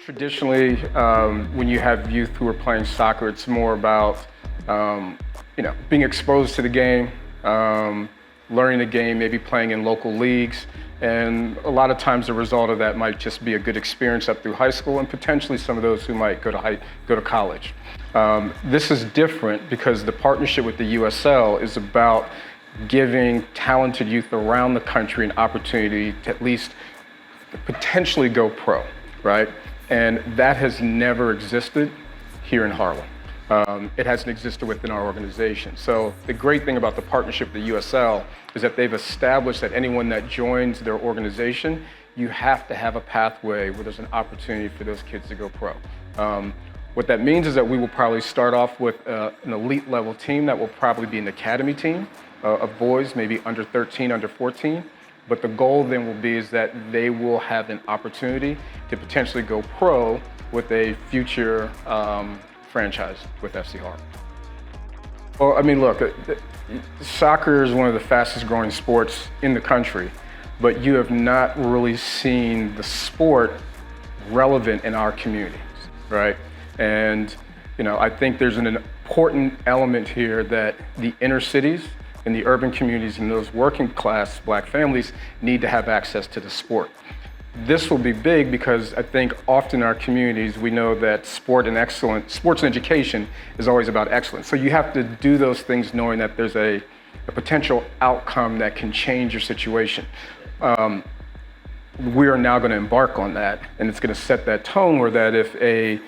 Traditionally, when you have youth who are playing soccer, it's more about being exposed to the game, learning the game, maybe playing in local leagues, and a lot of times the result of that might just be a good experience up through high school, and potentially some of those who might go to college. This is different because the partnership with the USL is about giving talented youth around the country an opportunity to at least potentially go pro, right? And that has never existed here in Harlem. It hasn't existed within our organization. So the great thing about the partnership with the USL is that they've established that anyone that joins their organization, you have to have a pathway where there's an opportunity for those kids to go pro. What that means is that we will probably start off with an elite level team that will probably be an academy team of boys, maybe under 13, under 14. But the goal then will be is that they will have an opportunity to potentially go pro with a future franchise with FC Harlem. Well, I mean, look, soccer is one of the fastest growing sports in the country, but you have not really seen the sport relevant in our communities, right? And, I think there's an important element here that the inner cities and the urban communities and those working class Black families need to have access to the sport. This will be big because I think often in our communities we know that sports and education is always about excellence. So you have to do those things knowing that there's a potential outcome that can change your situation. We are now going to embark on that, and it's going to set that tone where that if a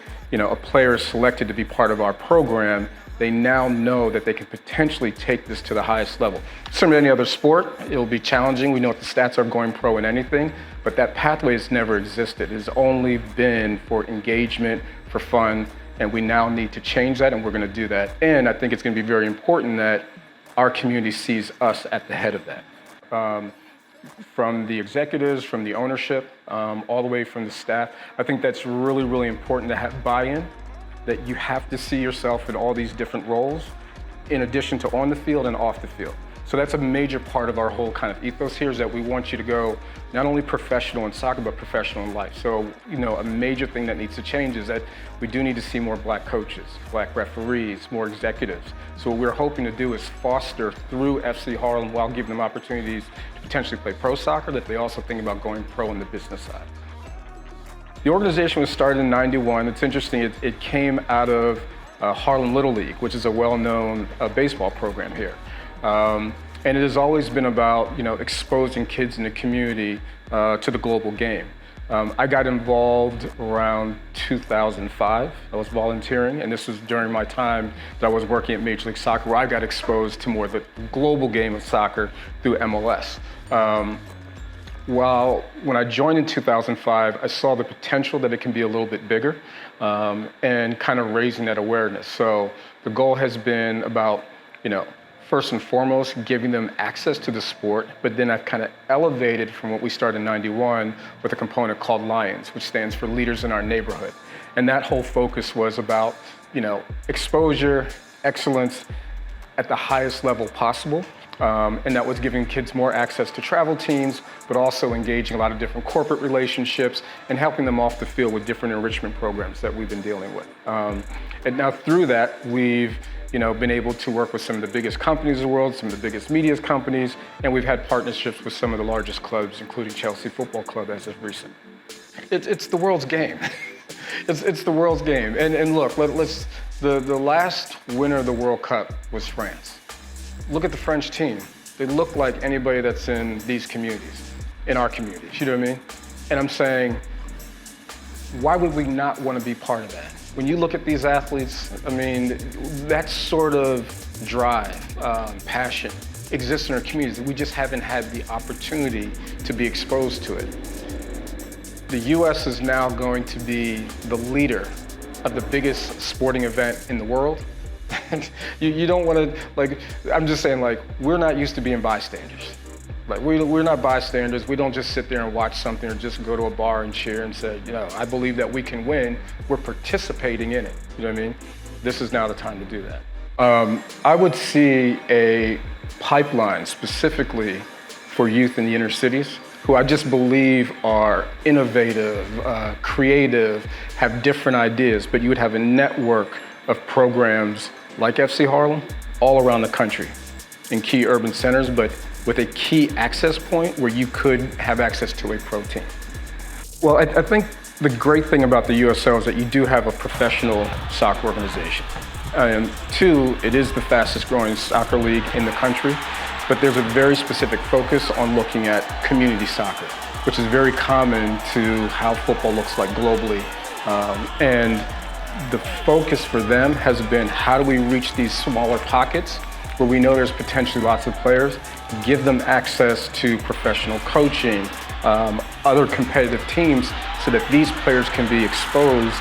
player is selected to be part of our program, they now know that they can potentially take this to the highest level. Similar to any other sport, it will be challenging. We know what the stats are going pro in anything, but that pathway has never existed. It's only been for engagement, for fun, and we now need to change that, and we're going to do that. And I think it's going to be very important that our community sees us at the head of that. From the executives, from the ownership, all the way from the staff. I think that's really, really important to have buy-in, that you have to see yourself in all these different roles, in addition to on the field and off the field. So that's a major part of our whole kind of ethos here, is that we want you to go not only professional in soccer, but professional in life. So, a major thing that needs to change is that we do need to see more Black coaches, Black referees, more executives. So what we're hoping to do is foster through FC Harlem, while giving them opportunities to potentially play pro soccer, that they also think about going pro on the business side. The organization was started in '91. It's interesting, it came out of Harlem Little League, which is a well-known baseball program here. And it has always been about, exposing kids in the community to the global game. I got involved around 2005. I was volunteering, and this was during my time that I was working at Major League Soccer, where I got exposed to more of the global game of soccer through MLS. When I joined in 2005, I saw the potential that it can be a little bit bigger, and kind of raising that awareness. So the goal has been about, first and foremost, giving them access to the sport, but then I've kind of elevated from what we started in '91 with a component called Lions, which stands for Leaders in Our Neighborhood. And that whole focus was about, exposure, excellence at the highest level possible. And that was giving kids more access to travel teams, but also engaging a lot of different corporate relationships and helping them off the field with different enrichment programs that we've been dealing with. And now through that, we've been able to work with some of the biggest companies in the world, some of the biggest media companies, and we've had partnerships with some of the largest clubs, including Chelsea Football Club as of recent. It's the world's game. It's the world's game. And look, the last winner of the World Cup was France. Look at the French team. They look like anybody that's in these communities, in our communities, you know what I mean? And I'm saying, why would we not want to be part of that? When you look at these athletes, I mean, that sort of drive, passion exists in our communities. We just haven't had the opportunity to be exposed to it. The US is now going to be the leader of the biggest sporting event in the world. You don't want to, I'm just saying, we're not used to being bystanders. We're not bystanders. We don't just sit there and watch something or just go to a bar and cheer and say, I believe that we can win. We're participating in it. You know what I mean? This is now the time to do that. I would see a pipeline specifically for youth in the inner cities who I just believe are innovative, creative, have different ideas, but you would have a network of programs like FC Harlem all around the country in key urban centers, but with a key access point where you could have access to a pro team. Well, I think the great thing about the USL is that you do have a professional soccer organization. And two, it is the fastest growing soccer league in the country, but there's a very specific focus on looking at community soccer, which is very common to how football looks like globally. And the focus for them has been, how do we reach these smaller pockets where we know there's potentially lots of players, give them access to professional coaching, other competitive teams, so that these players can be exposed,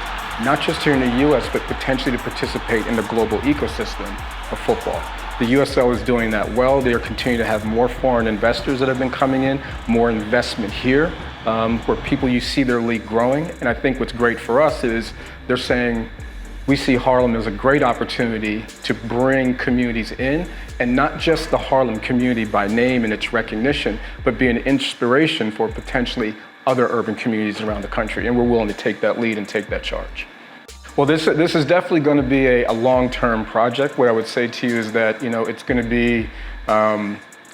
not just here in the US, but potentially to participate in the global ecosystem of football. The USL is doing that well. They're continuing to have more foreign investors that have been coming in, more investment here, where people, you see their league growing. And I think what's great for us is they're saying, we see Harlem as a great opportunity to bring communities in, and not just the Harlem community by name and its recognition, but be an inspiration for potentially other urban communities around the country. And we're willing to take that lead and take that charge. Well, this is definitely going to be a long-term project. What I would say to you is that, it's going to be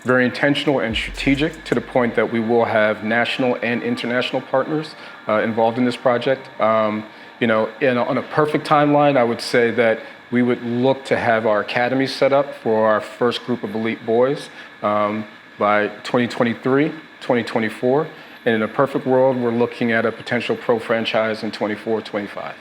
very intentional and strategic, to the point that we will have national and international partners involved in this project. On a perfect timeline, I would say that we would look to have our academy set up for our first group of elite boys by 2023, 2024. And in a perfect world, we're looking at a potential pro franchise in 24, 25.